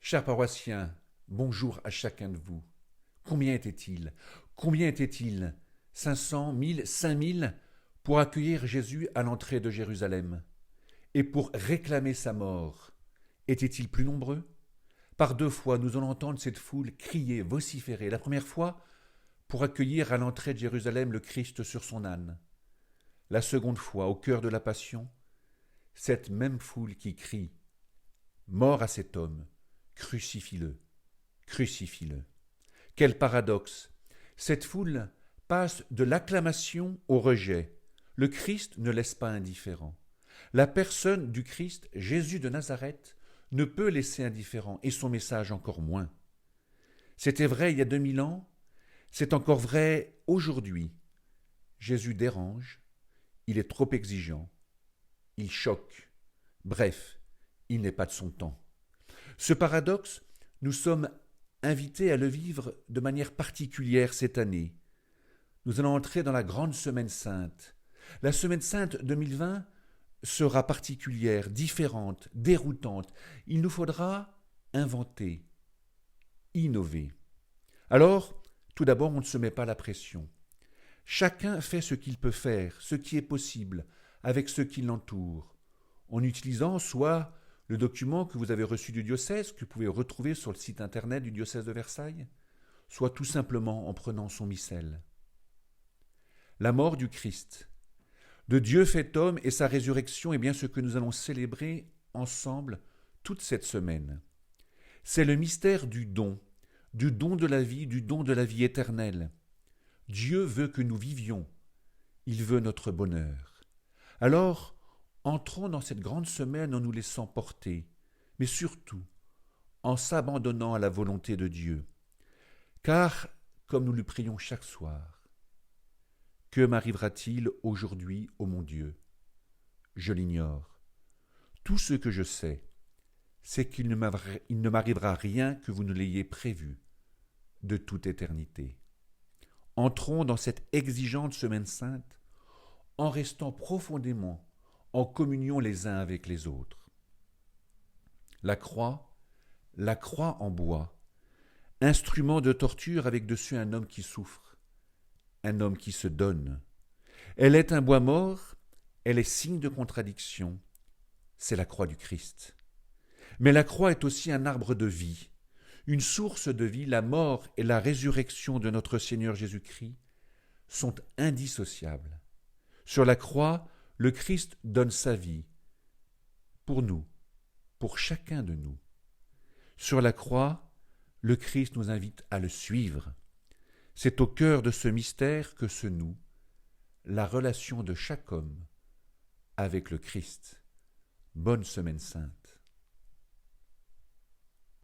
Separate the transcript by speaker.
Speaker 1: Chers paroissiens, bonjour à chacun de vous. Combien était-il? Combien était-il? 500, 1000, 5000 pour accueillir Jésus à l'entrée de Jérusalem et pour réclamer sa mort. Étaient-ils plus nombreux? Par deux fois, nous allons entendre cette foule crier, vociférer. La première fois, pour accueillir à l'entrée de Jérusalem le Christ sur son âne. La seconde fois, au cœur de la Passion, cette même foule qui crie « Mort à cet homme, crucifie-le, crucifie-le ». Quel paradoxe! Cette foule passe de l'acclamation au rejet. Le Christ ne laisse pas indifférent. La personne du Christ, Jésus de Nazareth, ne peut laisser indifférent, et son message encore moins. C'était vrai il y a 2000 ans, c'est encore vrai aujourd'hui. Jésus dérange, il est trop exigeant, il choque, bref, il n'est pas de son temps. Ce paradoxe, nous sommes invités à le vivre de manière particulière cette année. Nous allons entrer dans la grande Semaine Sainte. La Semaine Sainte 2020 sera particulière, différente, déroutante. Il nous faudra inventer, innover. Alors, tout d'abord, on ne se met pas la pression. Chacun fait ce qu'il peut faire, ce qui est possible, avec ce qui l'entoure, en utilisant soit le document que vous avez reçu du diocèse, que vous pouvez retrouver sur le site internet du diocèse de Versailles, soit tout simplement en prenant son missel. La mort du Christ, de Dieu fait homme et sa résurrection est bien ce que nous allons célébrer ensemble toute cette semaine. C'est le mystère du don de la vie, du don de la vie éternelle. Dieu veut que nous vivions, il veut notre bonheur. Alors, entrons dans cette grande semaine en nous laissant porter, mais surtout en s'abandonnant à la volonté de Dieu. Car, comme nous le prions chaque soir, que m'arrivera-t-il aujourd'hui, ô mon Dieu? Je l'ignore. Tout ce que je sais, c'est qu'il ne m'arrivera rien que vous ne l'ayez prévu de toute éternité. Entrons dans cette exigeante semaine sainte en restant profondément en communion les uns avec les autres. La croix en bois, instrument de torture avec dessus un homme qui souffre, un homme qui se donne. Elle est un bois mort, elle est signe de contradiction, c'est la croix du Christ. Mais la croix est aussi un arbre de vie, une source de vie. La mort et la résurrection de notre Seigneur Jésus-Christ sont indissociables. Sur la croix, le Christ donne sa vie pour nous, pour chacun de nous. Sur la croix, le Christ nous invite à le suivre. C'est au cœur de ce mystère que se noue la relation de chaque homme avec le Christ. Bonne Semaine Sainte.